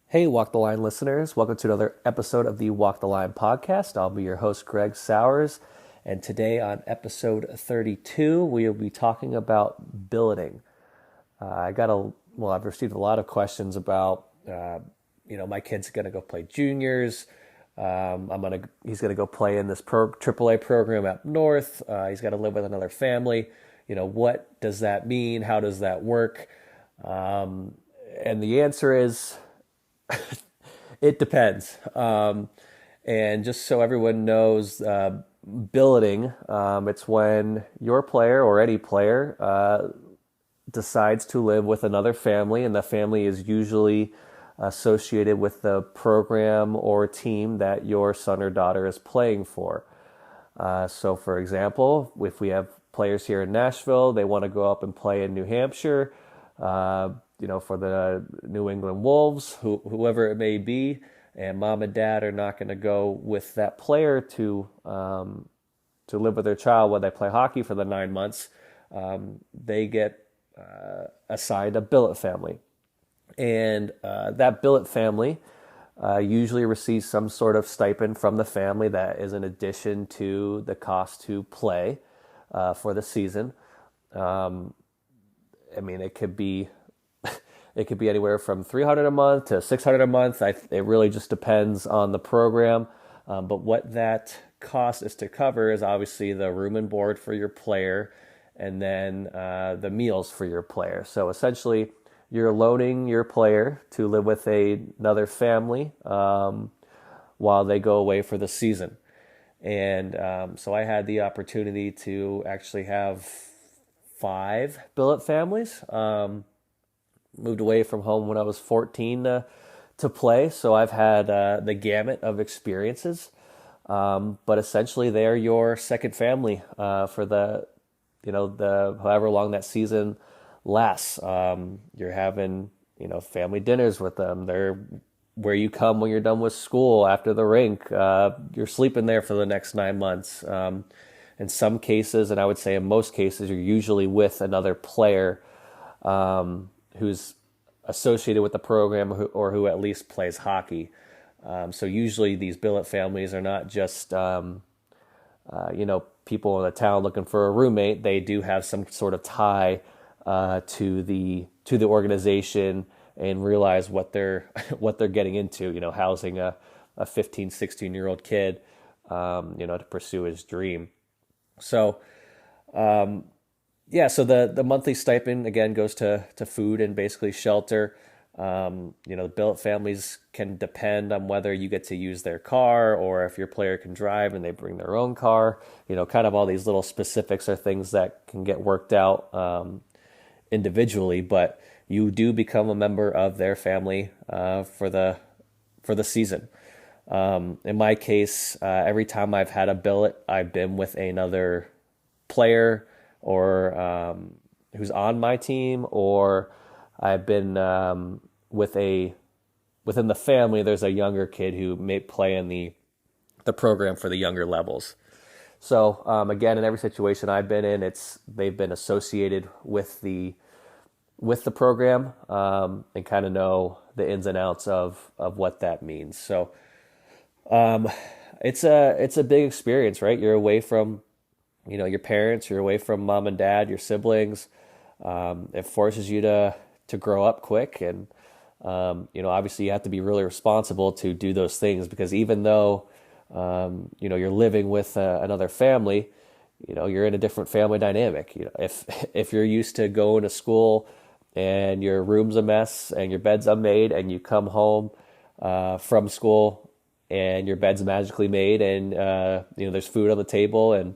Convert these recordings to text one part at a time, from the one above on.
Hey, Walk the Line listeners. Welcome to another episode of the Walk the Line podcast. I'll be your host, Greg Sowers. And today on episode 32, we'll be talking about billeting. I've received a lot of questions about, my kid's going to go play juniors. He's going to go play in this AAA program up north. He's got to live with another family. What does that mean? How does that work? And the answer is, it depends. And just so everyone knows, billeting, it's when your player or any player decides to live with another family, and the family is usually associated with the program or team that your son or daughter is playing for. So, for example, if we have players here in Nashville, they want to go up and play in New Hampshire, for the New England Wolves, whoever it may be, and mom and dad are not going to go with that player to live with their child while they play hockey for the 9 months. They get assigned a billet family, and that billet family usually receives some sort of stipend from the family that is in addition to the cost to play for the season. It could be anywhere from $300 a month to $600 a month. It really just depends on the program. But what that cost is to cover is obviously the room and board for your player, and then the meals for your player. So essentially, you're loaning your player to live with another family while they go away for the season. And so I had the opportunity to actually have 5 billet families. Moved away from home when I was 14 to play, so I've had the gamut of experiences. But essentially, they're your second family for the however long that season lasts. You're having family dinners with them. They're where you come when you're done with school after the rink. You're sleeping there for the next 9 months. In some cases, and I would say in most cases, you're usually with another player who's associated with the program or who at least plays hockey. So usually these billet families are not just, people in the town looking for a roommate. They do have some sort of tie to the organization and realize what they're getting into, housing a 15, 16-year-old kid, to pursue his dream. So, so the monthly stipend again goes to food and basically shelter. The billet families can depend on whether you get to use their car or if your player can drive and they bring their own car. Kind of all these little specifics are things that can get worked out individually, but you do become a member of their family for the season. In my case, every time I've had a billet, I've been with another player or who's on my team, or I've been within the family. There's a younger kid who may play in the program for the younger levels. So again, in every situation I've been in, they've been associated with the program and kind of know the ins and outs of what that means. So it's a big experience, right? You're away from your parents, you're away from mom and dad, your siblings. It forces you to grow up quick. And, obviously you have to be really responsible to do those things, because even though, you're living with another family, you're in a different family dynamic. If you're used to going to school and your room's a mess and your bed's unmade, and you come home from school and your bed's magically made and, there's food on the table and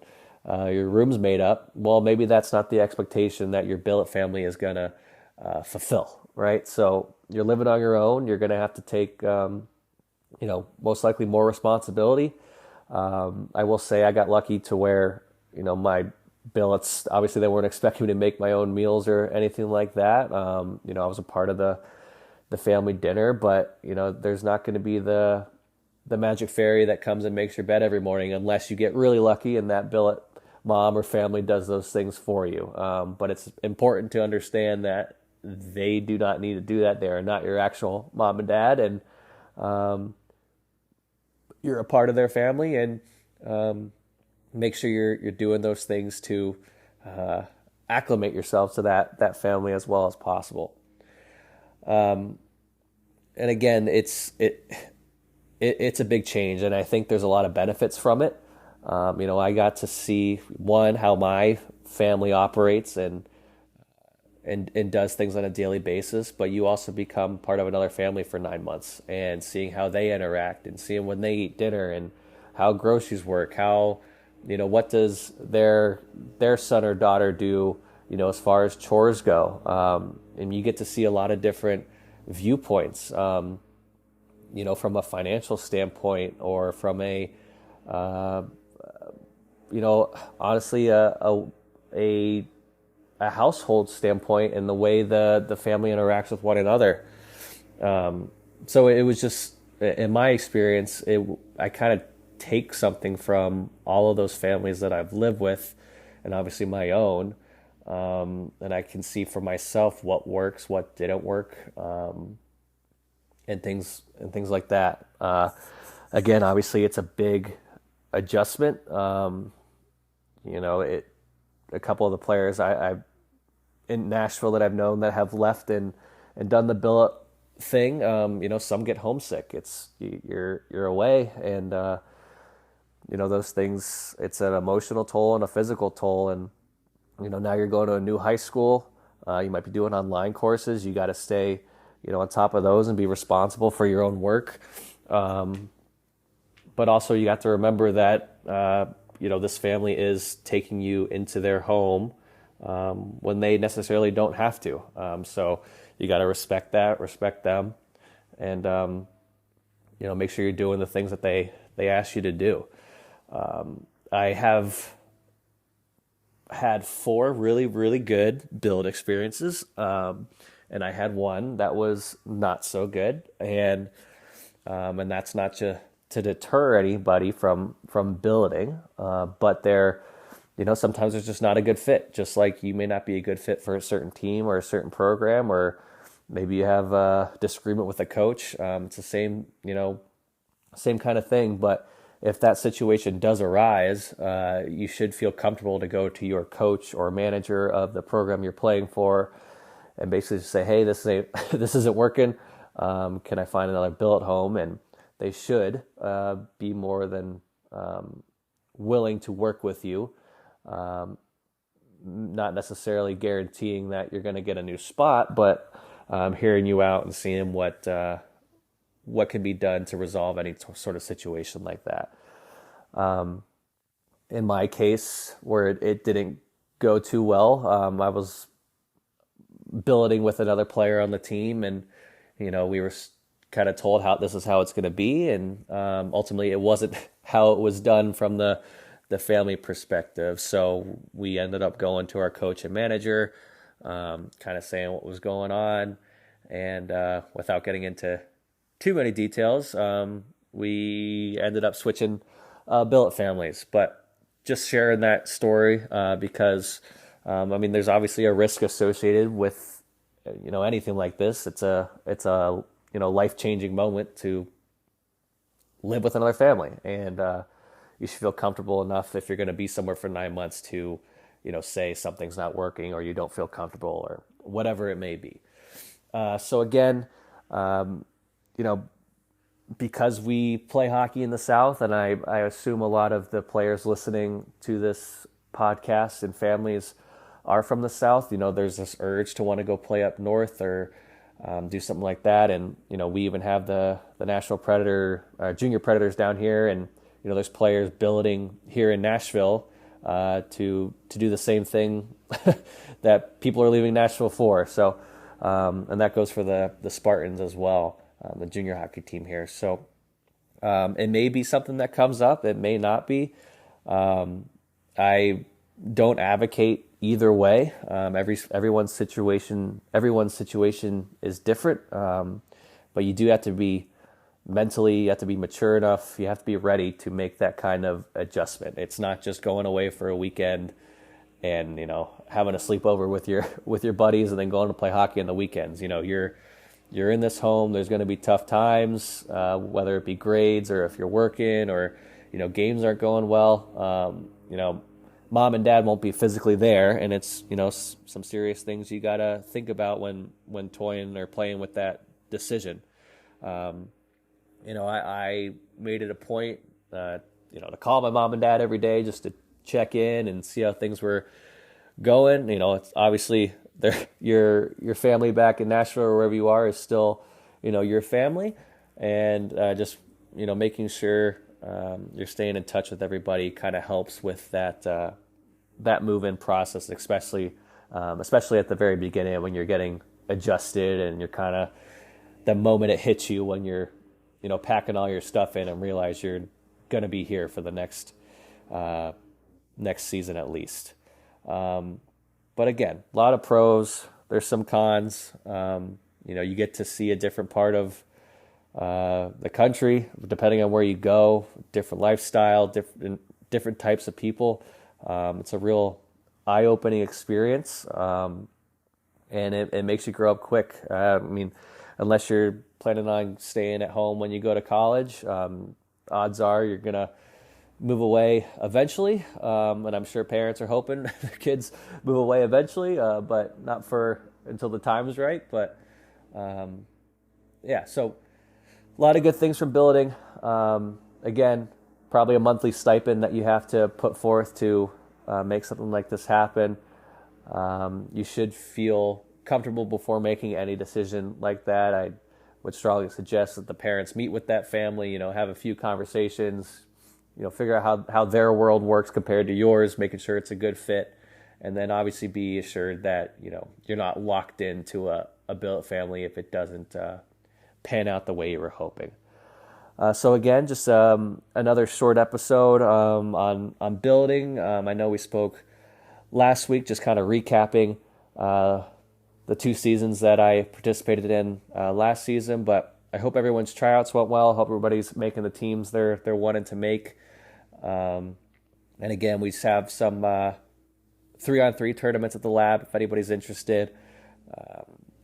your room's made up, well, maybe that's not the expectation that your billet family is going to fulfill, right? So you're living on your own. You're going to have to take, most likely more responsibility. I will say I got lucky to where, my billets, obviously they weren't expecting me to make my own meals or anything like that. I was a part of the family dinner, but, there's not going to be the magic fairy that comes and makes your bed every morning unless you get really lucky and that mom or family does those things for you. But it's important to understand that they do not need to do that. They are not your actual mom and dad, and you're a part of their family, and make sure you're doing those things to acclimate yourself to that family as well as possible. And again, it's a big change, and I think there's a lot of benefits from it. I got to see, one, how my family operates and does things on a daily basis, but you also become part of another family for 9 months, and seeing how they interact and seeing when they eat dinner and how groceries work, how, what does their son or daughter do, as far as chores go. And you get to see a lot of different viewpoints, from a financial standpoint, or from a, honestly, a household standpoint, and the way the family interacts with one another. So it was just, in my experience, I kind of take something from all of those families that I've lived with, and obviously my own, and I can see for myself what works, what didn't work, and things like that. Again, obviously, it's a big adjustment. A couple of the players I in Nashville that I've known that have left and done the billet thing, some get homesick. It's you're away, and those things. It's an emotional toll and a physical toll, and now you're going to a new high school. You might be doing online courses. You got to stay, on top of those and be responsible for your own work. But also you got to remember that this family is taking you into their home when they necessarily don't have to. So you got to respect them, and make sure you're doing the things that they ask you to do. I have had 4 really, really good build experiences, and I had one that was not so good, and that's not to deter anybody from billeting, but they're, sometimes it's just not a good fit. Just like you may not be a good fit for a certain team or a certain program, or maybe you have a disagreement with a coach. It's the same kind of thing. But if that situation does arise, you should feel comfortable to go to your coach or manager of the program you're playing for, and basically say, hey, this isn't working. Can I find another billet home? And they should be more than willing to work with you, not necessarily guaranteeing that you're going to get a new spot, but hearing you out and seeing what can be done to resolve any sort of situation like that. In my case, where it didn't go too well, I was billeting with another player on the team, and we were kind of told how this is how it's going to be, and ultimately it wasn't how it was done from the family perspective. So we ended up going to our coach and manager, kind of saying what was going on, and without getting into too many details, we ended up switching billet families. But just sharing that story because there's obviously a risk associated with anything like this. It's a life-changing moment to live with another family, and you should feel comfortable enough if you're going to be somewhere for 9 months to say something's not working, or you don't feel comfortable, or whatever it may be. So again, because we play hockey in the South, and I assume a lot of the players listening to this podcast and families are from the South, there's this urge to want to go play up north or do something like that. And, we even have the National Predator, Junior Predators down here, and, there's players billeting here in Nashville to do the same thing that people are leaving Nashville for. So, and that goes for the Spartans as well, the junior hockey team here. So it may be something that comes up. It may not be. I don't advocate either way. Everyone's situation is different. But you do have to be mentally, you have to be mature enough. You have to be ready to make that kind of adjustment. It's not just going away for a weekend and having a sleepover with your buddies, and then going to play hockey on the weekends. You're in this home. There's going to be tough times, whether it be grades or if you're working or games aren't going well. Mom and dad won't be physically there, and it's some serious things you got to think about when toying or playing with that decision. I made it a point to call my mom and dad every day just to check in and see how things were going. It's obviously your family back in Nashville or wherever you are is still your family, and just making sure you're staying in touch with everybody kind of helps with that move-in process, especially at the very beginning when you're getting adjusted and you're kind of the moment it hits you when you're packing all your stuff in and realize you're going to be here for the next season at least. But again, a lot of pros. There's some cons. You get to see a different part of the country, depending on where you go, different lifestyle, different types of people. It's a real eye-opening experience, and it makes you grow up quick. Unless you're planning on staying at home when you go to college, odds are you're going to move away eventually, and I'm sure parents are hoping their kids move away eventually, but not until the time's right. But so a lot of good things from Billeting. Again, probably a monthly stipend that you have to put forth to make something like this happen. You should feel comfortable before making any decision like that. I would strongly suggest that the parents meet with that family, have a few conversations, figure out how their world works compared to yours, making sure it's a good fit, and then obviously be assured that you're not locked into a billet family if it doesn't pan out the way you were hoping. So again, just another short episode on Billeting. I know we spoke last week, just kind of recapping the 2 seasons that I participated in last season, but I hope everyone's tryouts went well. I hope everybody's making the teams they're wanting to make. And again, we just have some 3-on-3 tournaments at the lab if anybody's interested.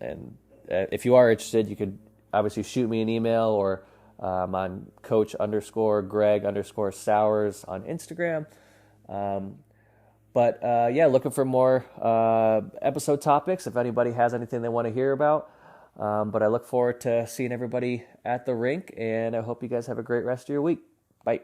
And if you are interested, you could obviously shoot me an email or on coach_Greg_Sowers on Instagram. But looking for more episode topics if anybody has anything they want to hear about. But I look forward to seeing everybody at the rink, and I hope you guys have a great rest of your week. Bye.